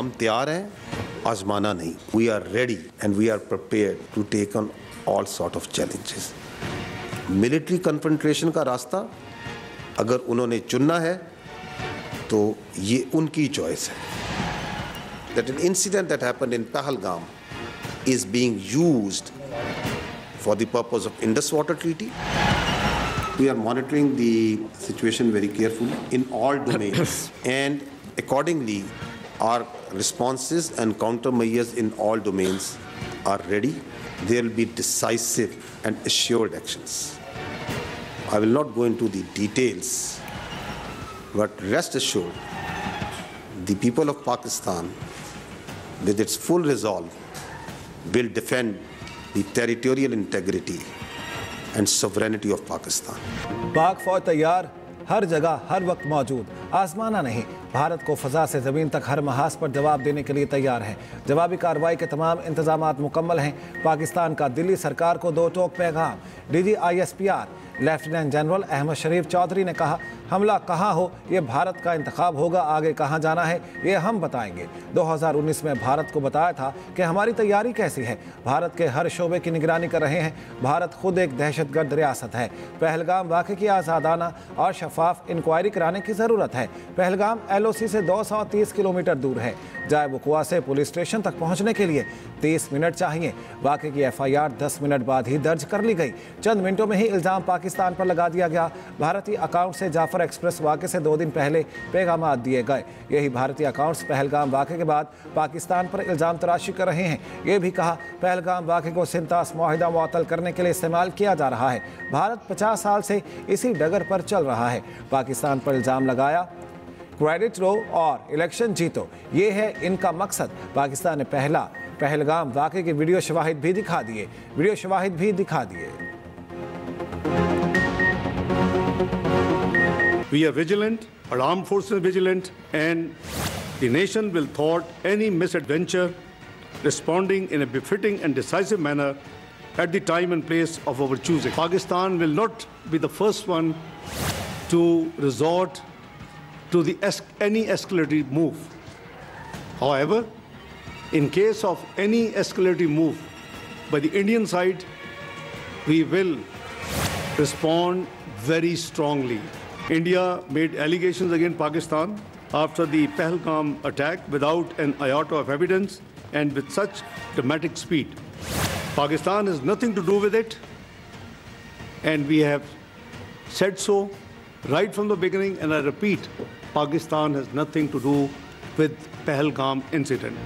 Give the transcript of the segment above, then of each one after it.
हम तैयार हैं, आजमाना नहीं। We are ready and we are prepared to take on all sort of challenges. Military confrontation का रास्ता अगर उन्होंने चुनना है तो ये उनकी चॉइस है। That an incident that happened in Pahalgam is being used for the purpose of Indus Water Treaty. We are monitoring the situation very carefully in all domains and accordingly our responses and countermeasures in all domains are ready. There will be decisive and assured actions. I will not go into the details, but rest assured, the people of Pakistan, with its full resolve, will defend the territorial integrity and sovereignty of Pakistan. पाक फौज तैयार, हर जगह हर वक्त मौजूद, आसमाना नहीं, भारत को फजा से ज़मीन तक हर महाज पर जवाब देने के लिए तैयार है। जवाबी कार्रवाई के तमाम इंतजामात मुकम्मल हैं। पाकिस्तान का दिल्ली सरकार को दो टोक पैगाम। DG ISPR lieutenant general Ahmed Sharif Chaudhry ने कहा, हमला कहाँ हो ये भारत का इंतखाब होगा, आगे कहाँ जाना है ये हम बताएंगे। 2019 में भारत को बताया था कि हमारी तैयारी कैसी है। भारत के हर शोबे की निगरानी कर रहे हैं। भारत खुद एक दहशतगर्द रियासत है। पहलगाम वाक़े की आज़ादाना और शफाफ इंक्वायरी कराने की ज़रूरत है। पहलगाम LOC से 230 किलोमीटर दूर है। जाए वकुआ से पुलिस स्टेशन तक पहुंचने के लिए 30 मिनट चाहिए। वाक़े की FIR 10 मिनट बाद ही दर्ज कर ली गई। चंद मिनटों में ही इल्ज़ाम पाकिस्तान पर लगा दिया गया। भारतीय अकाउंट से जाफर एक्सप्रेस वाक़े से 2 दिन पहले पैगाम दिए गए। यही भारतीय अकाउंट्स पहलगाम वाक़े के बाद पाकिस्तान पर इल्ज़ाम तराशी कर रहे हैं। ये भी कहा, पहलगाम वाक़े को सिंतास मुआहिदा मुअत्तल करने के लिए इस्तेमाल किया जा रहा है। भारत 50 साल से इसी डगर पर चल रहा है। पाकिस्तान पर इल्ज़ाम लगाया, क्रेडिट लो और इलेक्शन जीतो, ये है इनका मकसद। पाकिस्तान ने पहलगाम वाक़े के वीडियो शवाहिद भी दिखा दिए। We are vigilant, our armed forces are vigilant, and the nation will thwart any misadventure, responding in a befitting and decisive manner at the time and place of our choosing. Pakistan will not be the first one to resort to any escalatory move. However, in case of any escalatory move by the Indian side, we will respond very strongly. India made allegations against Pakistan after the Pahalgam attack without an iota of evidence and with such dramatic speed. Pakistan has nothing to do with it, and we have said so right from the beginning, and I repeat, Pakistan has nothing to do with Pahalgam incident.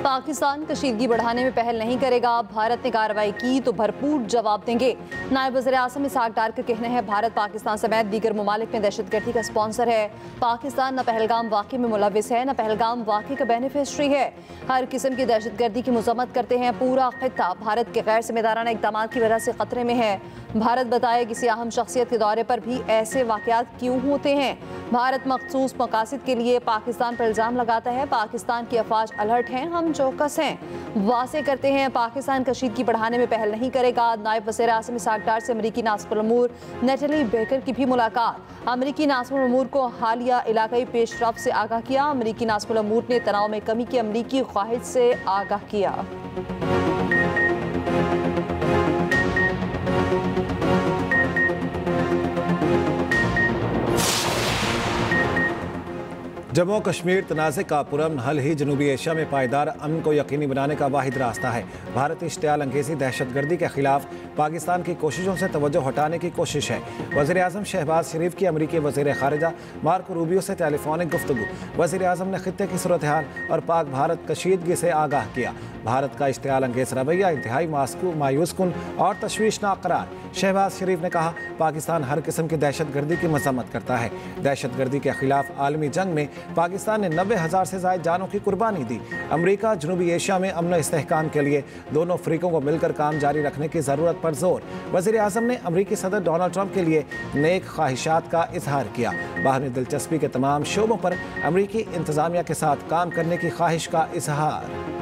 Pakistan कशीदगी बढ़ाने में पहल नहीं करेगा। भारत ने कार्रवाई की तो भरपूर जवाब देंगे। नायब वज़ीर आज़म इसहाक डार का कहना है, भारत पाकिस्तान समेत दीगर ममालिक में दहशतगर्दी का स्पॉन्सर है। पाकिस्तान न पहलगाम वाक़े में मुलविस है, न पहलगाम वाक़े का बेनिफिशरी है। हर किस्म की दहशतगर्दी की मज़म्मत करते हैं। पूरा खित्ता भारत के गैर जिम्मेदाराना इक़दामात की वजह से ख़तरे में है। भारत बताए किसी अहम शख्सियत के दौरे पर भी ऐसे वाक़यात क्यों होते हैं। भारत मखसूस मकासद के लिए पाकिस्तान पर इल्ज़ाम लगाता है। पाकिस्तान की अफवाज अलर्ट हैं, हम चौकस हैं। वासे करते हैं, पाकिस्तान कशीदगी बढ़ाने में पहल नहीं करेगा। नायब वज़ीर आज़म इसहाक डार से अमरीकी नासिबुल उमूर नेटली बेकर की भी मुलाकात। अमरीकी नासिबुल उमूर को हालिया इलाकाई पेशरफ्त से आगाह किया। अमरीकी नासिबुल उमूर ने तनाव में कमी की अमरीकी ख्वाहिश से आगाह किया। जम्मू कश्मीर तनाज़े का पुरअमन हल ही जनूबी एशिया में पायदार अमन को यकीनी बनाने का वाहिद रास्ता है। भारतीय इश्तियाल अंगेज़ी दहशतगर्दी के खिलाफ पाकिस्तान की कोशिशों से तवज्जो हटाने की कोशिश है। वज़ीर आज़म शहबाज शरीफ की अमरीकी वज़ीर ख़ारिजा मार्को रूबियो से टेलीफोनिक गुफ्तगू। वज़ीर आज़म ने खित्ते की सूरत हाल और पाक भारत कशीदगी से आगाह किया। भारत का इश्तियाल अंगेज़ रवैया इंतहाई मायूस कुन और तशवीशनाक करार। शहबाज शरीफ ने कहा, पाकिस्तान हर किस्म की दहशतगर्दी की मज़म्मत करता है। दहशतगर्दी के खिलाफ आलमी जंग में पाकिस्तान ने 90,000 से ज़ायद जानों की कुर्बानी दी। अमरीका जनूबी एशिया में अमन इस्तेहकाम के लिए दोनों फ़रीकों को मिलकर काम जारी रखने की ज़रूरत पर जोर। वज़ीर आज़म ने अमरीकी सदर डोनाल्ड ट्रंप के लिए नेक ख्वाहिशात का इजहार किया। बाहमी दिलचस्पी के तमाम शोबों पर अमरीकी इंतज़ामिया के साथ काम करने की ख्वाहिश का इजहार।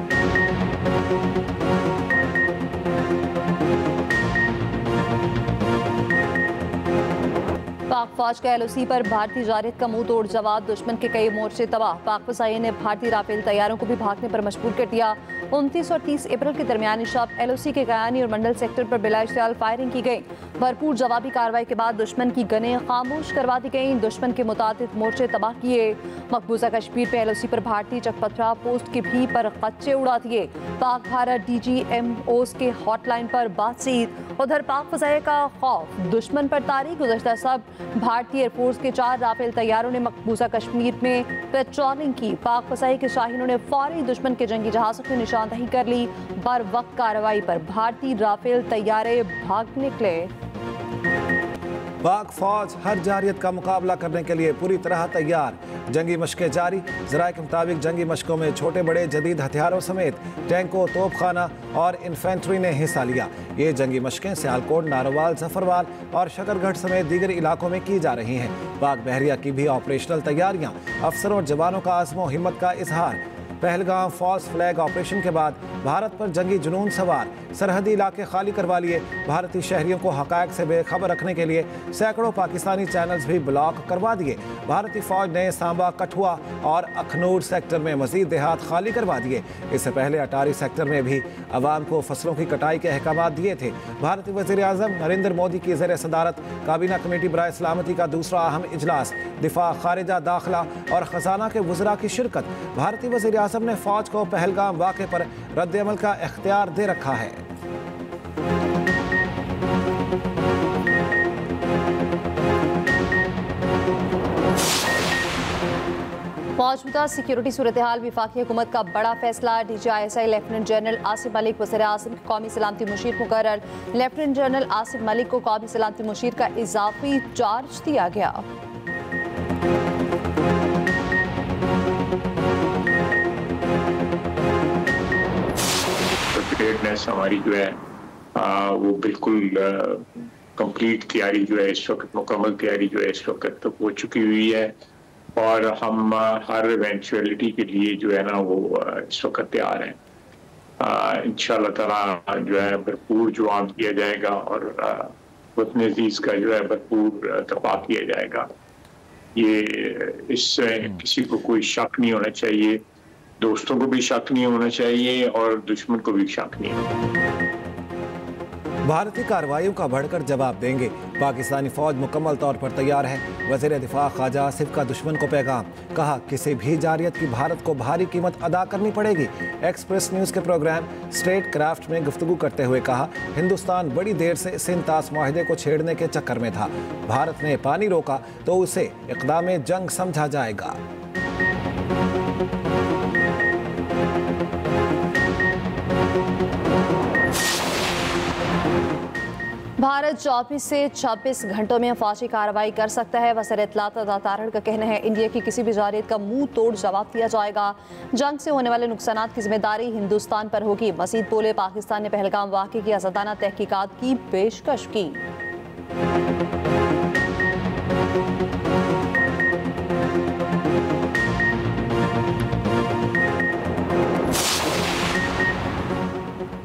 पाक फौज का LOC पर भारतीय जारहियत का मुंह तोड़ जवाब, दुश्मन के कई मोर्चे तबाह। पाक फसाई ने भारतीय राफेल तैयारों को भी भागने पर मजबूर कर दिया। 29 और 30 अप्रैल के दरमियानी शब LOC के गयानी और मंडल सेक्टर पर बिलाइश्तियाल फायरिंग की गई। भरपूर जवाबी कार्रवाई के बाद दुश्मन की गनें खामोश करवा दी गई। दुश्मन के मुताबिक मोर्चे तबाह किए। मकबूजा कश्मीर में LOC पर भारतीय चकपथरा पोस्ट के भी पर कच्चे उड़ा दिए। पाक भारत DGMOs के हॉटलाइन पर बातचीत। उधर पाक फसाई का खौफ, दुश्मन पर तारीख। गुज़श्ता सब भारतीय एयरफोर्स के 4 राफेल तैयारों ने मकबूजा कश्मीर में पेट्रोलिंग की। पाक फसाई के शाहीनों ने फौरी दुश्मन के जंगी जहाज़ों की निशानदही कर ली। बर वक्त कार्रवाई पर भारतीय राफेल तैयारे भाग निकले। पाक फौज हर जारहियत का मुकाबला करने के लिए पूरी तरह तैयार। जंगी मशकें जारी। ज़राए के मुताबिक जंगी मशकों में छोटे बड़े जदीद हथियारों समेत टैंकों, तोपखाना और इन्फेंट्री ने हिस्सा लिया। ये जंगी मशकें सियालकोट, नारोवाल, जफरवाल और शकरगढ़ समेत दीगर इलाकों में की जा रही हैं। पाक बहरिया की भी ऑपरेशनल तैयारियां। अफसरों और जवानों का आज़्म हिम्मत का इजहार। पहलगाम फॉल्स फ्लैग ऑपरेशन के बाद भारत पर जंगी जुनून सवार। सरहदी इलाके खाली करवा लिए। भारतीय शहरियों को हक़ाइक़ से बेखबर रखने के लिए सैकड़ों पाकिस्तानी चैनल्स भी ब्लॉक करवा दिए। भारतीय फौज ने सांबा, कठुआ और अखनूर सेक्टर में मजीद देहात खाली करवा दिए। इससे पहले अटारी सेक्टर में भी अवाम को फसलों की कटाई के अहकाम दिए थे। भारतीय वज़ीर आज़म नरेंद्र मोदी की ज़ेर सदारत काबीना कमेटी बराए सलामती का दूसरा अहम इजलास। दिफा, खारिजा, दाखिला और खजाना के वज़रा की शिरकत। भारतीय वज़ीर आज़म ने फौज को पहलगाम वाक़े पर रद्द अमल का इख्तियार दे रखा है। मौजूदा सिक्योरिटी सूरत हाल, वफाकी हुकूमत का बड़ा फैसला। DGISI lieutenant general Asif Malik वज़ीर आज़म को कौमी सलामती मुशीर मुकर्रर। लेफ्टिनेंट जनरल आसिफ मलिक को कौमी सलामती मुशीर का इजाफी चार्ज दिया गया। प्रिपेयर्डनेस हमारी जो है वो बिल्कुल कंप्लीट तैयारी जो है इस वक्त, मुकम्मल तैयारी जो है इस वक्त तो हो चुकी हुई है और हम हर इवेंचुअलिटी के लिए जो है ना वो इस वक्त तैयार हैं। इंशाअल्लाह ताला जो है भरपूर जवाब दिया जाएगा और वतन अजीज का जो है भरपूर दफा किया जाएगा। ये इससे किसी को कोई शक नहीं होना चाहिए, दोस्तों को भी शक नहीं होना चाहिए और दुश्मन को भी शक नहीं होना। भारतीय कार्रवाइयों का बढ़कर जवाब देंगे। पाकिस्तानी फौज मुकम्मल तौर पर तैयार है। वज़ीर दिफा ख्वाजा आसिफ का दुश्मन को पैगाम। कहा किसी भी जारहियत की भारत को भारी कीमत अदा करनी पड़ेगी। एक्सप्रेस न्यूज़ के प्रोग्राम स्टेट क्राफ्ट में गुफ्तगू करते हुए कहा हिंदुस्तान बड़ी देर से सिंध-तास माहिदे को छेड़ने के चक्कर में था। भारत ने पानी रोका तो उसे इक़दाम जंग समझा जाएगा। भारत 24 से 26 घंटों में फौजी कार्रवाई कर सकता है। वज़ीर इत्तलात अता तारड़ का कहना है इंडिया की किसी भी जारहियत का मुंह तोड़ जवाब दिया जाएगा। जंग से होने वाले नुकसानात की जिम्मेदारी हिंदुस्तान पर होगी। मज़ीद बोले पाकिस्तान ने पहलगाम वाक़े की आज़ादाना तहकीकात की पेशकश की।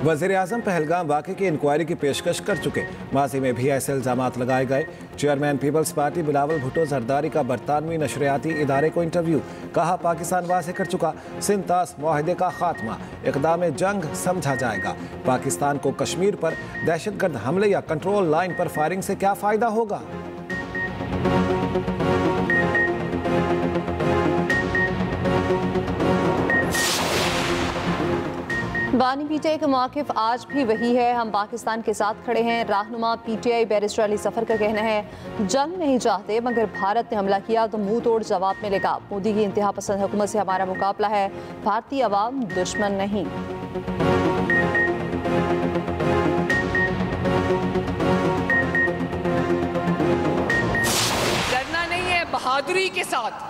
वज़ीर आज़म पहलगाम वाक़े की इंक्वायरी की पेशकश कर चुके। माजी में भी ऐसे इल्ज़ामात लगाए गए। चेयरमैन पीपल्स पार्टी बिलावल भुट्टो जरदारी का बरतानवी नशरियाती इदारे को इंटरव्यू। कहा पाकिस्तान वाज़ेह कर चुका सिंध-तास मुआहदे का खात्मा इक़दाम जंग समझा जाएगा। पाकिस्तान को कश्मीर पर दहशतगर्द हमले या कंट्रोल लाइन पर फायरिंग से क्या फ़ायदा होगा। बानी पीटीआई का मौक़िफ़ आज भी वही है। हम पाकिस्तान के साथ खड़े हैं। रहनुमा पीटीआई बैरिस्टर अली सफ़र का कहना है जंग नहीं चाहते मगर भारत ने हमला किया तो मुंह तोड़ जवाब मिलेगा। मोदी की इंतहा पसंद हुकूमत से हमारा मुकाबला है, भारतीय अवाम दुश्मन नहीं। डरना नहीं है, बहादुरी के साथ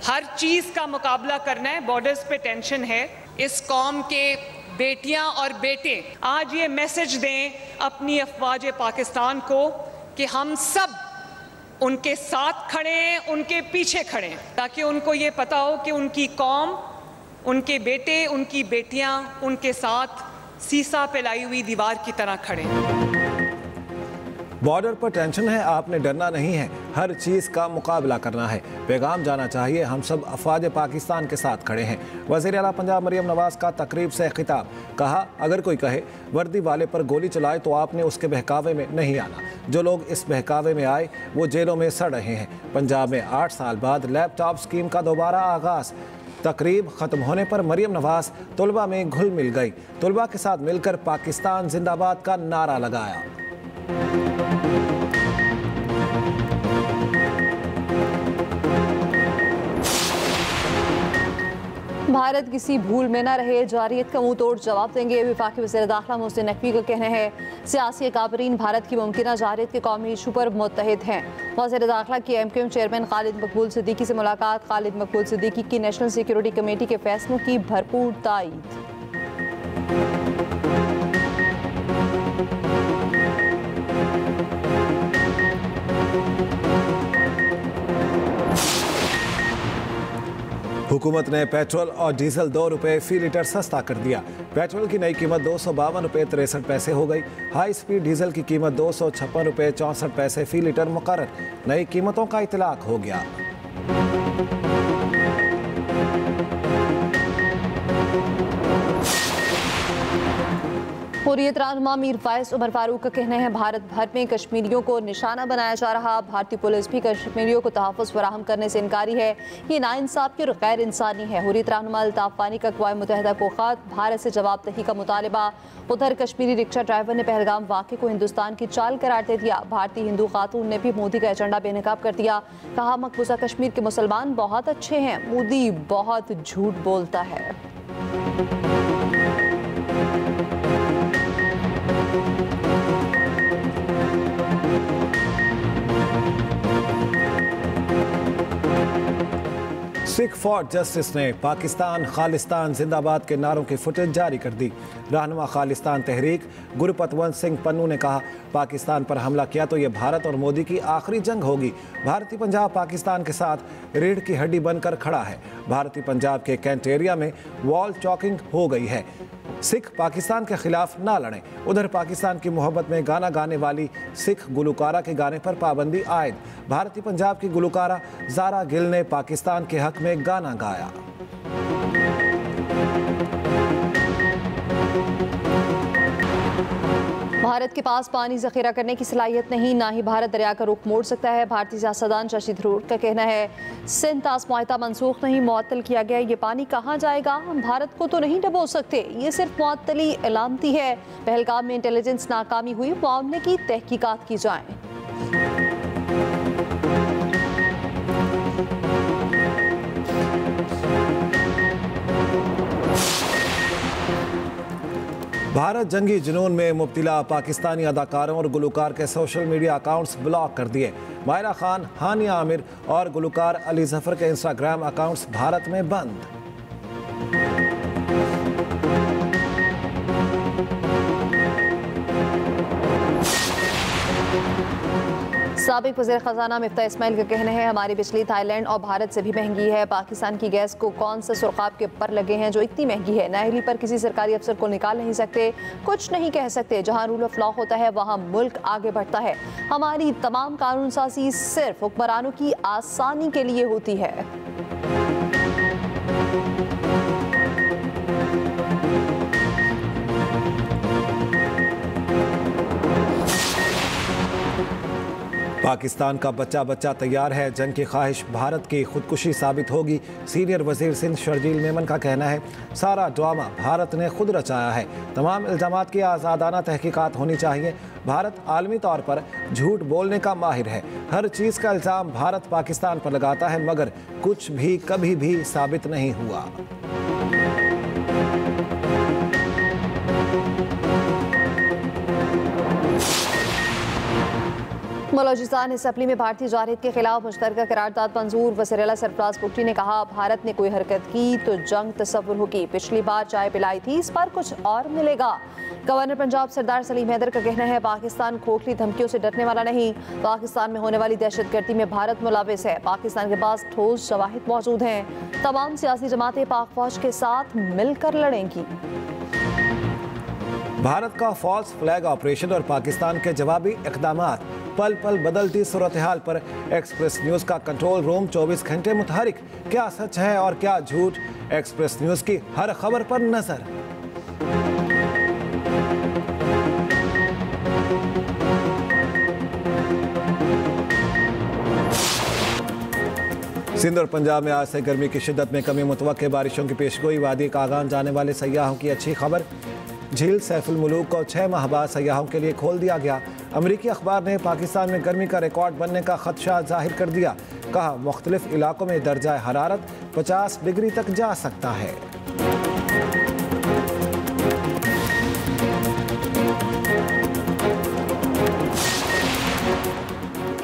हर चीज का मुकाबला करना है। बॉर्डर्स पे टेंशन है। इस कौम के बेटियां और बेटे आज ये मैसेज दें अपनी अफवाज पाकिस्तान को कि हम सब उनके साथ खड़े हैं, उनके पीछे खड़े हैं, ताकि उनको ये पता हो कि उनकी कौम, उनके बेटे, उनकी बेटियां उनके साथ सीसा पे लाई हुई दीवार की तरह खड़े हैं। बॉर्डर पर टेंशन है, आपने डरना नहीं है, हर चीज़ का मुकाबला करना है। पैगाम जाना चाहिए, हम सब अफवाज पाकिस्तान के साथ खड़े हैं। वज़ीर आला पंजाब मरियम नवाज का तकरीब से खिताब। कहा, अगर कोई कहे वर्दी वाले पर गोली चलाए तो आपने उसके बहकावे में नहीं आना। जो लोग इस बहकावे में आए वो जेलों में सड़ रहे हैं। पंजाब में 8 साल बाद लैपटॉप स्कीम का दोबारा आगाज़। तकरीब ख़त्म होने पर मरियम नवाज तलबा में घुल मिल गई। तलबा के साथ मिलकर पाकिस्तान जिंदाबाद का नारा लगाया। भारत किसी भूल में न रहे, जारियत का मुंह तोड़ जवाब देंगे। वफाकी वज़ीर दाखिला मोहसिन नकवी का कहना है, सियासी अकाबरीन भारत की मुमकिन जारियत के कौमी इशू पर मुत्तहिद हैं। वज़ीर दाखिला की MQM चेयरमैन खालिद मकबूल सिद्दीकी से मुलाकात। खालिद मकबूल सिद्दीकी की नेशनल सिक्योरिटी कमेटी के फैसलों की भरपूर तायीद। हुकूमत ने पेट्रोल और डीजल 2 रुपये फी लीटर सस्ता कर दिया। पेट्रोल की नई कीमत 252 रुपये 63 पैसे हो गई। हाई स्पीड डीजल की कीमत 256 रुपये 64 पैसे फी लीटर मुकर्रर। नई कीमतों का इतलाक हो गया। हुर्रियत रहनुमा मीर फायज उमर फारूक का कहना है, भारत भर में कश्मीरियों को निशाना बनाया जा रहा। भारतीय पुलिस भी कश्मीरियों को तहफ़्फ़ुज़ फराहम करने से इनकारी है। ये नाइंसाफ़ी और गैर इंसानी है। हुर्रियत रहनुमा अल्ताफ़ वानी का अक़वाम मुत्तहिदा को ख़त, भारत से जवाबदही का मुतालबा। उधर कश्मीरी रिक्शा ड्राइवर ने पहलगाम वाक़े को हिंदुस्तान की चाल करार दे दिया। भारतीय हिंदू खातून ने भी मोदी का एजेंडा बेनकाब कर दिया। कहा, मकबूजा कश्मीर के मुसलमान बहुत अच्छे हैं, मोदी बहुत झूठ बोलता है। सिख फॉर जस्टिस ने पाकिस्तान खालिस्तान जिंदाबाद के नारों की फुटेज जारी कर दी। रहनुमा खालिस्तान तहरीक गुरपतवंत सिंह पन्नू ने कहा, पाकिस्तान पर हमला किया तो ये भारत और मोदी की आखिरी जंग होगी। भारतीय पंजाब पाकिस्तान के साथ रीढ़ की हड्डी बनकर खड़ा है। भारतीय पंजाब के कैंट एरिया में वॉल चॉकिंग हो गई है। सिख पाकिस्तान के खिलाफ ना लड़ें। उधर पाकिस्तान की मोहब्बत में गाना गाने वाली सिख गुलकारा के गाने पर पाबंदी आयद। भारतीय पंजाब की गुलकारा ज़ारा गिल ने पाकिस्तान के हक में गाना गाया। भारत के पास पानी जखीरा करने की सलाहियत नहीं, ना ही भारत दरिया का रुख मोड़ सकता है। भारतीय सियासतदान शशि थरूर का कहना है, सिंध तास मुआहदा मनसूख नहीं, मुअत्तल किया गया। ये पानी कहाँ जाएगा? हम भारत को तो नहीं डबो सकते। ये सिर्फ मुअत्तली इलामती है। पहलगाम में इंटेलिजेंस नाकामी हुई, मामले की तहकीकात की जाए। भारत जंगी जुनून में मुब्तिला पाकिस्तानी अदाकारों और गुलकार के सोशल मीडिया अकाउंट्स ब्लॉक कर दिए। मायरा खान, हानिया आमिर और गुलकार अली जफर के इंस्टाग्राम अकाउंट्स भारत में बंद। साबिक वज़ीर ख़ज़ाना मिफ्ता इस्माइल का कहना है, हमारी बिजली थाईलैंड और भारत से भी महंगी है। पाकिस्तान की गैस को कौन से सुरखाब के पर लगे हैं जो इतनी महंगी है? नाहली पर किसी सरकारी अफसर को निकाल नहीं सकते, कुछ नहीं कह सकते। जहां रूल ऑफ लॉ होता है वहां मुल्क आगे बढ़ता है। हमारी तमाम कानून साजी सिर्फ हुक्मरानों की आसानी के लिए होती है। पाकिस्तान का बच्चा बच्चा तैयार है, जंग की ख्वाहिश भारत की खुदकुशी साबित होगी। सीनियर वजीर सिंध शर्जील मेमन का कहना है, सारा ड्रामा भारत ने खुद रचाया है। तमाम इल्जामात की आज़ादाना तहकीकात होनी चाहिए। भारत आलमी तौर पर झूठ बोलने का माहिर है। हर चीज़ का इल्ज़ाम भारत पाकिस्तान पर लगाता है, मगर कुछ भी कभी भी साबित नहीं हुआ। बलोचिस्तान असम्बली में भारतीय जारहियत के खिलाफ मुश्तरका करारदाद मंजूर। वज़ीर आला सरफराज भुट्टी ने कहा, भारत ने कोई हरकत की तो जंग तस्वुर होगी। पिछली बार चाय पिलाई थी, इस बार कुछ और मिलेगा। गवर्नर पंजाब सरदार सलीम हैदर का कहना है, पाकिस्तान खोखली धमकियों से डरने वाला नहीं। पाकिस्तान में होने वाली दहशतगर्दी में भारत मुलविस है। पाकिस्तान के पास ठोस शवाहिद मौजूद हैं। तमाम सियासी जमातें पाक फौज के साथ मिलकर लड़ेंगी। भारत का फॉल्स फ्लैग ऑपरेशन और पाकिस्तान के जवाबी इक़दामात, पल पल बदलती सूरत हाल पर एक्सप्रेस न्यूज़ का कंट्रोल रूम 24 घंटे मुतहरिक। क्या सच है और क्या झूठ, एक्सप्रेस न्यूज़ की हर खबर पर नजर। सिंध और पंजाब में आज से गर्मी की शिद्दत में कमी मुतवक्के, बारिशों की पेशगोई, वादी कागान जाने वाले सयाहों की अच्छी खबर। झील सैफुल मुलूक को 6 माह बाद सयाहों के लिए खोल दिया गया। अमरीकी अखबार ने पाकिस्तान में गर्मी का रिकॉर्ड बनने का खदशा जाहिर कर दिया। कहा मुख्तलिफ इलाकों में दर्जा हरारत 50 डिग्री तक जा सकता है।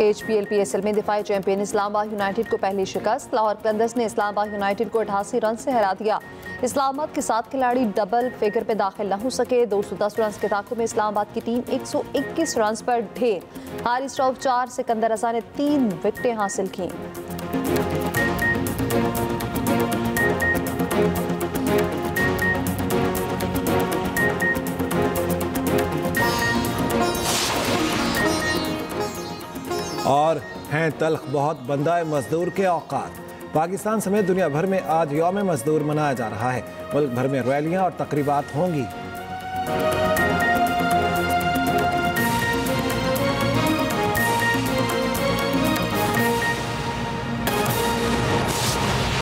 HPL PSL में दिफाई चैंपियन इस्लामाबाद यूनाइटेड को पहली शिकस्त। लाहौर कलंदर्स ने इस्लामाबाद यूनाइटेड को 88 रन से हरा दिया। इस्लामाबाद के 7 खिलाड़ी डबल फिगर पे दाखिल न हो सके। 210 रन के ताक़ुब में इस्लामाबाद की टीम 121 रन पर ढेर। हारिस रऊफ 4, सिकंदर रजा ने 3 विकेटें हासिल की। और हैं तल्ख बहुत बंदाए मजदूर के औकात। पाकिस्तान समेत दुनिया भर में आज यौम मजदूर मनाया जा रहा है। मुल्क भर में रैलियां और तकरीबात होंगी।